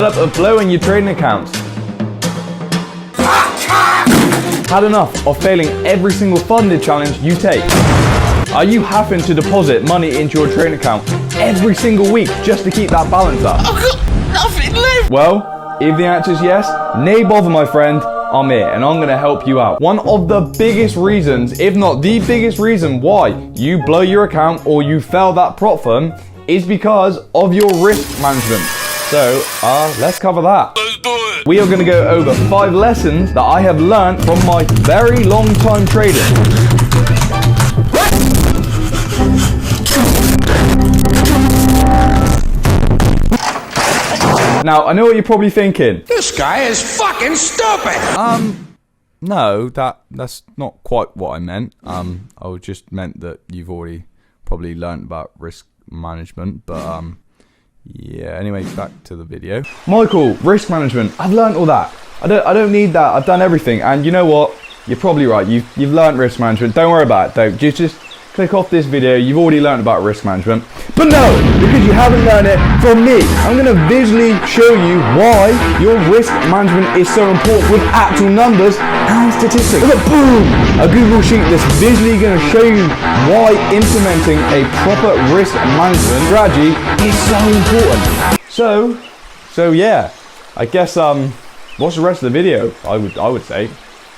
Up of blowing your trading accounts. Had enough of failing every single funded challenge you take? Are you having to deposit money into your trading account every single week just to keep that balance up? I've got nothing left. Well, if the answer is yes, nay bother my friend, I'm here and I'm going to help you out. One of the biggest reasons, if not the biggest reason why you blow your account or you fail that prop firm is because of your risk management. So, let's cover that. Let's do it. We are going to go over 5 lessons that I have learned from my very long time trading. Now, I know what you're probably thinking. This guy is fucking stupid. No, that's not quite what I meant. I just meant that you've already probably learned about risk management, but yeah, anyway, back to the video. Michael, risk management. I've learned all that. I don't need that. I've done everything. And you know what? You're probably right. You've learned risk management. Don't worry about it though. Just click off this video. You've already learned about risk management. But no, because you haven't learned it from me. I'm going to visually show you why your risk management is so important with actual numbers and statistics. Look, boom! A Google sheet that's visually going to show you why implementing a proper risk management strategy is so important. So yeah, I guess watch the rest of the video. I would say.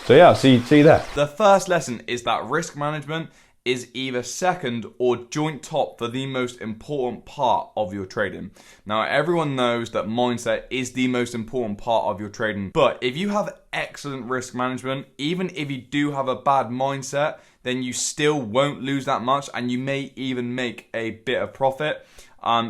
So yeah, see you there. The first lesson is that risk management is either second or joint top for the most important part of your trading. Now, everyone knows that mindset is the most important part of your trading, but if you have excellent risk management, even if you do have a bad mindset, then you still won't lose that much and you may even make a bit of profit.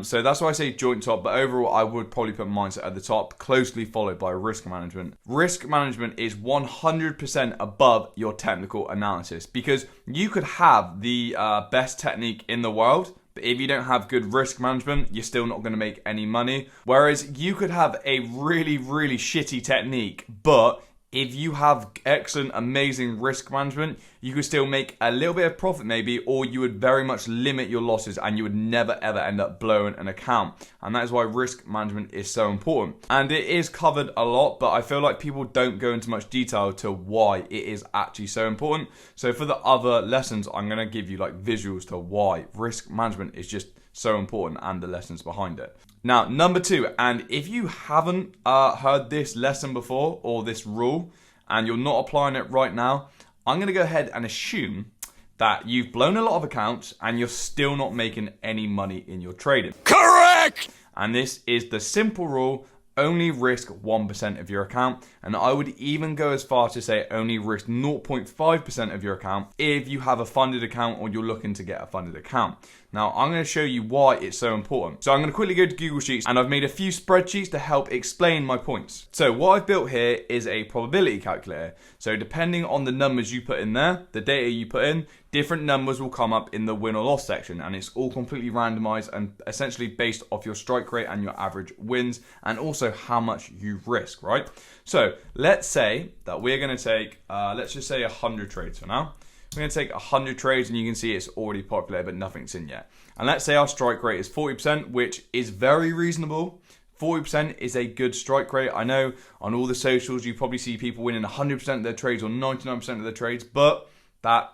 So that's why I say joint top, but overall I would probably put mindset at the top, closely followed by risk management. Risk management is 100% above your technical analysis because you could have the best technique in the world, but if you don't have good risk management, you're still not going to make any money. Whereas you could have a really, really shitty technique, but if you have excellent, amazing risk management, you could still make a little bit of profit maybe, or you would very much limit your losses and you would never ever end up blowing an account. And that is why risk management is so important. And it is covered a lot, but I feel like people don't go into much detail to why it is actually so important. So for the other lessons, I'm going to give you like visuals to why risk management is just so important and the lessons behind it. Now, number 2, and if you haven't heard this lesson before or this rule and you're not applying it right now, I'm going to go ahead and assume that you've blown a lot of accounts and you're still not making any money in your trading. Correct. And this is the simple rule: only risk 1% of your account. And I would even go as far to say only risk 0.5% of your account if you have a funded account or you're looking to get a funded account. Now, I'm going to show you why it's so important. So I'm going to quickly go to Google Sheets and I've made a few spreadsheets to help explain my points. So what I've built here is a probability calculator. So depending on the numbers you put in there, the data you put in, different numbers will come up in the win or loss section, and it's all completely randomized and essentially based off your strike rate and your average wins and also how much you risk, right? So let's say that we're going to take, let's just say 100 trades for now. We're going to take 100 trades and you can see it's already populated but nothing's in yet. And let's say our strike rate is 40%, which is very reasonable. 40% is a good strike rate. I know on all the socials you probably see people winning 100% of their trades or 99% of their trades, but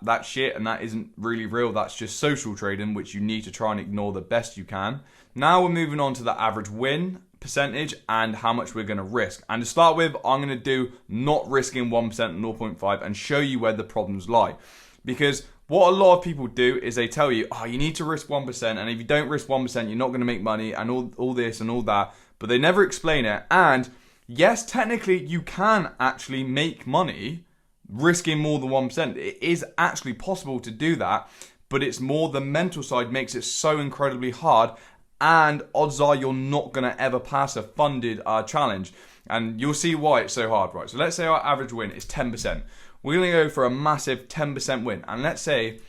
that's shit and that isn't really real. That's just social trading, which you need to try and ignore the best you can. Now we're moving on to the average win percentage and how much we're going to risk. And to start with, I'm going to do not risking 1%, 0.5, and show you where the problems lie. Because what a lot of people do is they tell you, oh, you need to risk 1%, and if you don't risk 1%, you're not going to make money, and all this and all that, but they never explain it. And yes, technically, you can actually make money risking more than 1%. It is actually possible to do that, but it's more the mental side makes it so incredibly hard, and odds are you're not going to ever pass a funded challenge. And you'll see why it's so hard, right? So let's say our average win is 10%. We're going to go for a massive 10% win. And let's say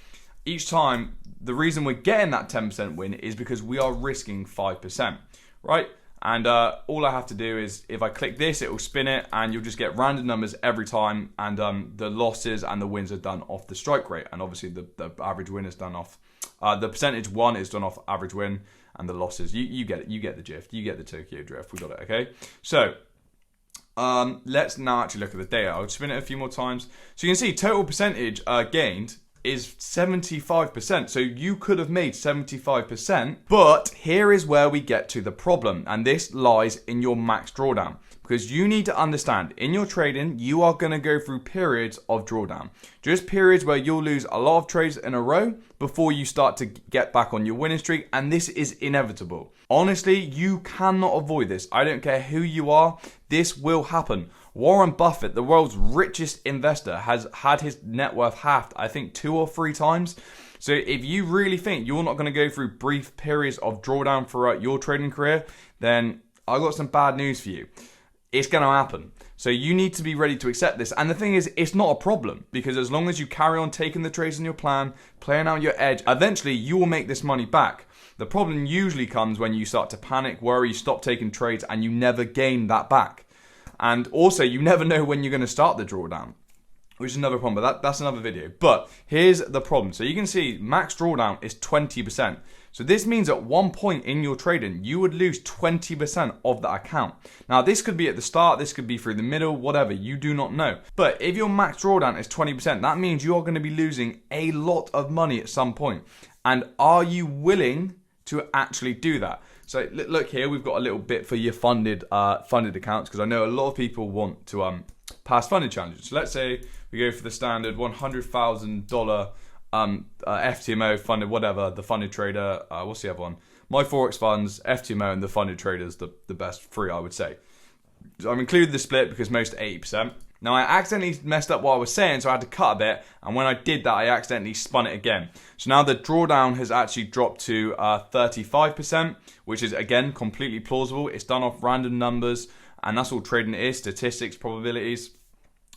each time, the reason we're getting that 10% win is because we are risking 5%, right? And all I have to do is, if I click this, it will spin it and you'll just get random numbers every time. And the losses and the wins are done off the strike rate. And obviously the average win is done off, the percentage won is done off average win. and the losses. You get it. You get the drift. You get the Tokyo drift. We got it. Okay. So let's now actually look at the data. I'll spin it a few more times. So you can see total percentage gained is 75%. So you could have made 75%. But here is where we get to the problem. And this lies in your max drawdown. Because you need to understand, in your trading, you are going to go through periods of drawdown. Just periods where you'll lose a lot of trades in a row before you start to get back on your winning streak. And this is inevitable. Honestly, you cannot avoid this. I don't care who you are. This will happen. Warren Buffett, the world's richest investor, has had his net worth halved, I think 2 or 3 times. So if you really think you're not going to go through brief periods of drawdown throughout your trading career, then I've got some bad news for you. It's going to happen. So you need to be ready to accept this. And the thing is, it's not a problem, because as long as you carry on taking the trades in your plan, playing out your edge, eventually you will make this money back. The problem usually comes when you start to panic, worry, stop taking trades, and you never gain that back. And also, you never know when you're going to start the drawdown, which is another problem, but that's another video. But here's the problem. So you can see max drawdown is 20%. So this means at one point in your trading, you would lose 20% of that account. Now, this could be at the start, this could be through the middle, whatever, you do not know. But if your max drawdown is 20%, that means you are going to be losing a lot of money at some point. And are you willing to actually do that? So look here, we've got a little bit for your funded accounts, because I know a lot of people want to pass funded challenges. So let's say we go for the standard $100,000 FTMO funded, whatever, the funded trader, what's the other one? My Forex funds, FTMO, and the funded traders, the best 3, I would say. So I've included the split because most are 80%. Now, I accidentally messed up what I was saying, so I had to cut a bit, and when I did that, I accidentally spun it again. So now the drawdown has actually dropped to 35%, which is, again, completely plausible. It's done off random numbers, and that's all trading is, statistics, probabilities.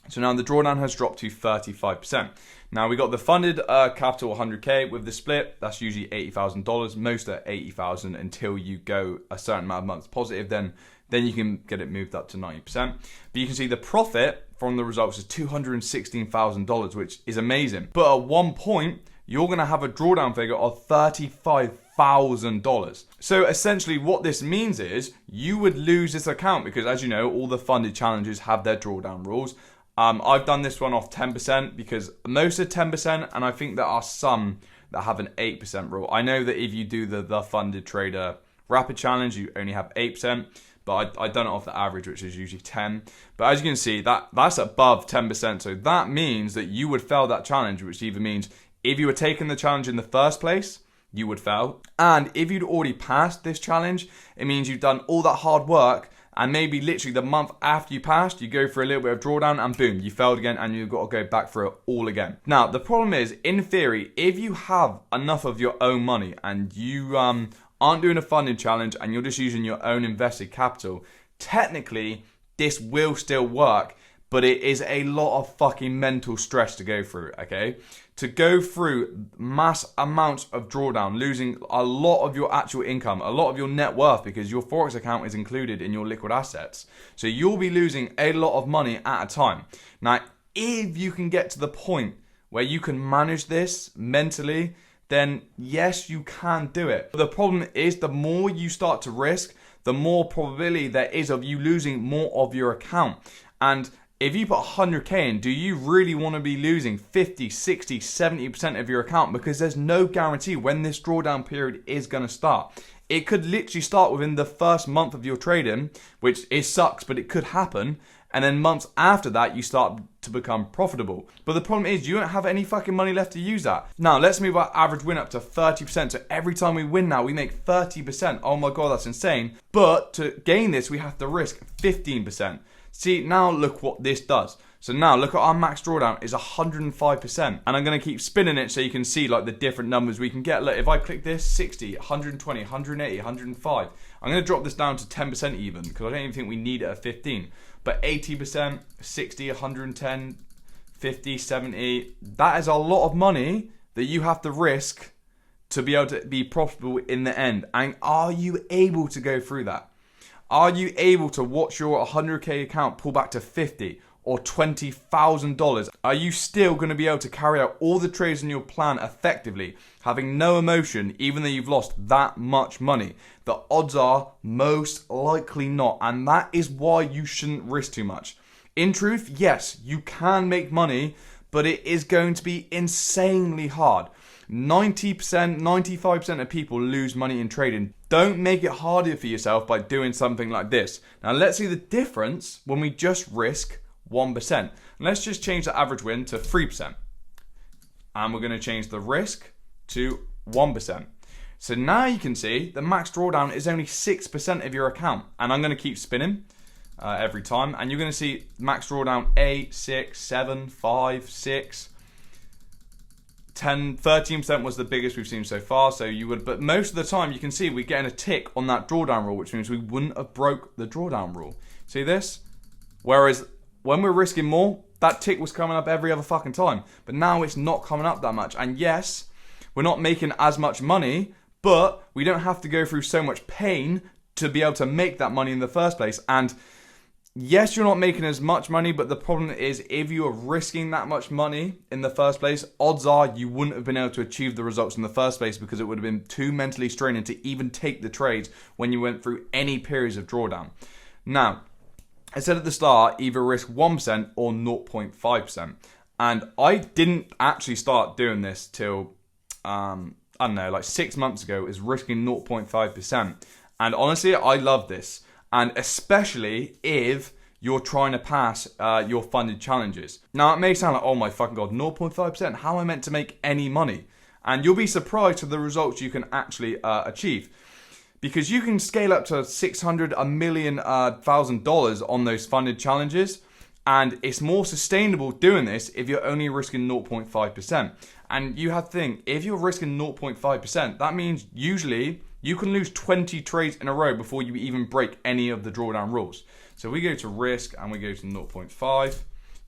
So now the drawdown has dropped to 35%. Now we got the funded capital 100K with the split. That's usually $80,000. Most are 80,000 until you go a certain amount of months positive. Then you can get it moved up to 90%. But you can see the profit from the results is $216,000, which is amazing. But at one point, you're going to have a drawdown figure of $35,000. So essentially what this means is you would lose this account because, as you know, all the funded challenges have their drawdown rules. I've done this one off 10% because most are 10%, and I think there are some that have an 8% rule. I know that if you do the funded trader rapid challenge, you only have 8%, but I've done it off the average, which is usually 10. But as you can see, that's above 10%. So that means that you would fail that challenge, which either means if you were taking the challenge in the first place, you would fail. And if you'd already passed this challenge, it means you've done all that hard work, and maybe literally the month after you passed, you go for a little bit of drawdown and boom, you failed again and you've got to go back for it all again. Now, the problem is, in theory, if you have enough of your own money and you aren't doing a funding challenge and you're just using your own invested capital, technically, this will still work, but it is a lot of fucking mental stress to go through, okay? To go through mass amounts of drawdown, losing a lot of your actual income, a lot of your net worth, because your Forex account is included in your liquid assets. So you'll be losing a lot of money at a time. Now, if you can get to the point where you can manage this mentally, then yes, you can do it. But the problem is, the more you start to risk, the more probability there is of you losing more of your account. And if you put 100K in, do you really want to be losing 50, 60, 70% of your account? Because there's no guarantee when this drawdown period is going to start. It could literally start within the first month of your trading, which sucks, but it could happen. And then months after that, you start to become profitable. But the problem is, you don't have any fucking money left to use that. Now, let's move our average win up to 30%. So every time we win now, we make 30%. Oh my God, that's insane. But to gain this, we have to risk 15%. See, now look what this does. So now look at our max drawdown is 105%. And I'm going to keep spinning it so you can see like the different numbers we can get. Look, if I click this, 60, 120, 180, 105. I'm going to drop this down to 10% even, because I don't even think we need it at 15. But 80%, 60, 110, 50, 70. That is a lot of money that you have to risk to be able to be profitable in the end. And are you able to go through that? Are you able to watch your 100K account pull back to 50 or $20,000, are you still going to be able to carry out all the trades in your plan effectively, having no emotion, even though you've lost that much money? The odds are most likely not, and that is why you shouldn't risk too much. In truth, yes, you can make money, but it is going to be insanely hard. 90%, 95% of people lose money in trading. Don't make it harder for yourself by doing something like this. Now let's see the difference when we just risk 1%. And let's just change the average win to 3%. And we're going to change the risk to 1%. So now you can see the max drawdown is only 6% of your account. And I'm going to keep spinning every time. And you're going to see max drawdown 8, 6, 7, 5, 6, 10, 13% was the biggest we've seen so far. So you would, but most of the time you can see we're getting a tick on that drawdown rule, which means we wouldn't have broke the drawdown rule. See this? Whereas when we're risking more, that tick was coming up every other fucking time. But now it's not coming up that much. And yes, we're not making as much money, but we don't have to go through so much pain to be able to make that money in the first place. And yes, you're not making as much money, but the problem is if you are risking that much money in the first place, odds are you wouldn't have been able to achieve the results in the first place because it would have been too mentally straining to even take the trades when you went through any periods of drawdown. Now, I said at the start, either risk 1% or 0.5%. And I didn't actually start doing this till, I don't know, like 6 months ago, is risking 0.5%. And honestly, I love this. And especially if you're trying to pass your funded challenges. Now, it may sound like, oh my fucking God, 0.5%, how am I meant to make any money? And you'll be surprised at the results you can actually achieve. Because you can scale up to $600, $1 million, $1,000 on those funded challenges. And it's more sustainable doing this if you're only risking 0.5%. And you have to think, if you're risking 0.5%, that means usually you can lose 20 trades in a row before you even break any of the drawdown rules. So we go to risk and we go to 0.5.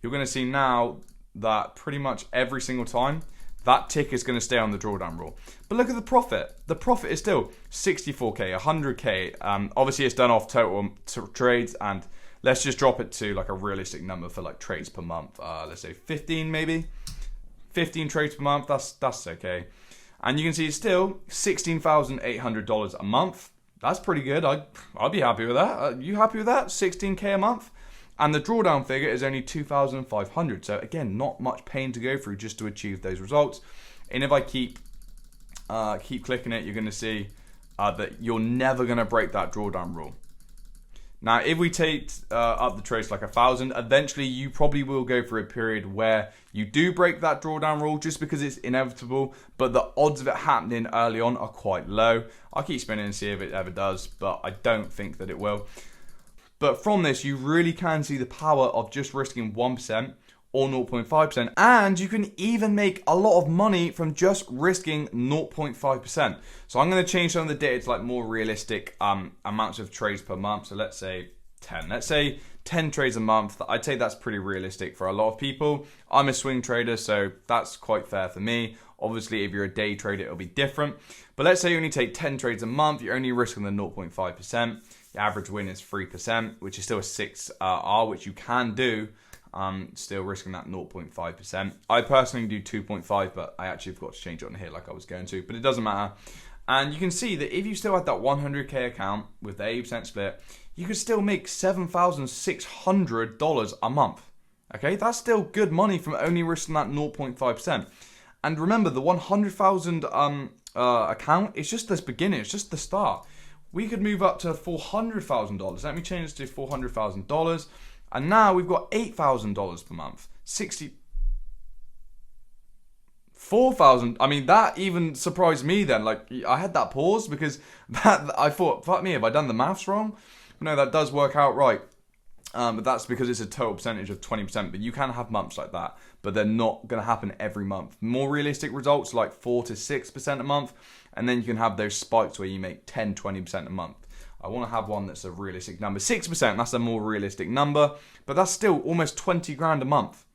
You're going to see now that pretty much every single time, that tick is going to stay on the drawdown rule. But look at the profit. The profit is still 64k, 100k. Obviously, it's done off total trades, and let's just drop it to like a realistic number for like trades per month. Let's say 15 maybe. 15 trades per month, that's okay. And you can see it's still $16,800 a month. That's pretty good. I'd be happy with that. You happy with that? 16k a month? And the drawdown figure is only 2,500. So again, not much pain to go through just to achieve those results. And if I keep clicking it, you're going to see that you're never going to break that drawdown rule. Now, if we take up the trades like 1,000, eventually you probably will go through a period where you do break that drawdown rule just because it's inevitable, but the odds of it happening early on are quite low. I'll keep spinning and see if it ever does, but I don't think that it will. But from this, you really can see the power of just risking 1% or 0.5%, and you can even make a lot of money from just risking 0.5%. So I'm going to change some of the data to like more realistic amounts of trades per month. So let's say 10. Let's say 10 trades a month. I'd say that's pretty realistic for a lot of people. I'm a swing trader, so that's quite fair for me. Obviously, if you're a day trader, it'll be different. But let's say you only take 10 trades a month. You're only risking the 0.5%. The average win is 3%, which is still a 6R, which you can do. Still risking that 0.5%. I personally do 2.5, but I actually forgot to change it on here like I was going to, but it doesn't matter. And you can see that if you still had that 100k account with the 80% split, you could still make $7,600 a month. Okay, that's still good money from only risking that 0.5%. And remember, the 100,000 account is just this beginning, it's just the start. We could move up to $400,000. Let me change this to $400,000. And now we've got $8,000 per month. 4,000. I mean, that even surprised me then. Like, I had that pause because that I thought, fuck me, have I done the maths wrong? But no, that does work out right. But that's because it's a total percentage of 20%. But you can have months like that, but they're not going to happen every month. More realistic results like 4 to 6% a month. And then you can have those spikes where you make 10, 20% a month. I want to have one that's a realistic number. 6%, that's a more realistic number, but that's still almost 20 grand a month.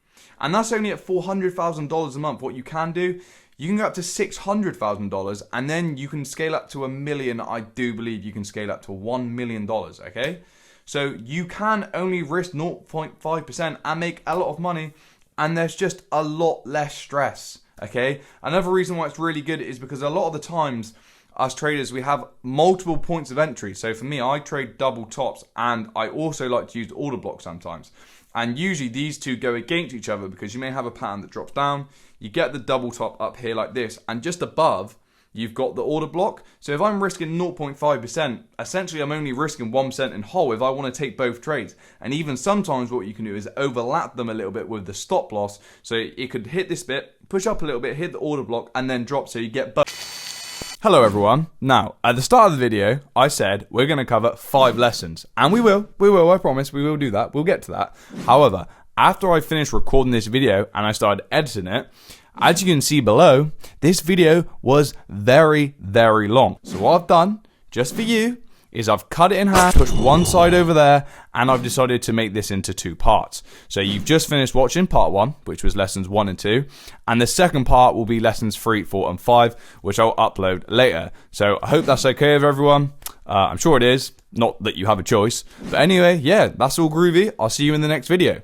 And that's only at $400,000 a month. What you can do, you can go up to $600,000, and then you can scale up to $1 million. I do believe you can scale up to $1 million, okay? So you can only risk 0.5% and make a lot of money, and there's just a lot less stress, okay? Another reason why it's really good is because a lot of the times, us traders, we have multiple points of entry. So for me, I trade double tops, and I also like to use the order block sometimes. And usually these two go against each other because you may have a pattern that drops down. You get the double top up here like this, and just above, you've got the order block. So if I'm risking 0.5%, essentially I'm only risking 1% in whole if I want to take both trades. And even sometimes what you can do is overlap them a little bit with the stop loss. So it could hit this bit, push up a little bit, hit the order block, and then drop, so you get both. Hello everyone. Now, at the start of the video, I said we're going to cover 5 lessons. And we will, I promise, we will do that. We'll get to that. However, after I finished recording this video and I started editing it, as you can see below, this video was very, very long. So what I've done, just for you, is I've cut it in half, pushed one side over there, and I've decided to make this into 2 parts. So you've just finished watching part 1, which was lessons 1 and 2, and the second part will be lessons 3, 4, and 5, which I'll upload later. So I hope that's okay with everyone. I'm sure it is, not that you have a choice. But anyway, yeah, that's all groovy. I'll see you in the next video.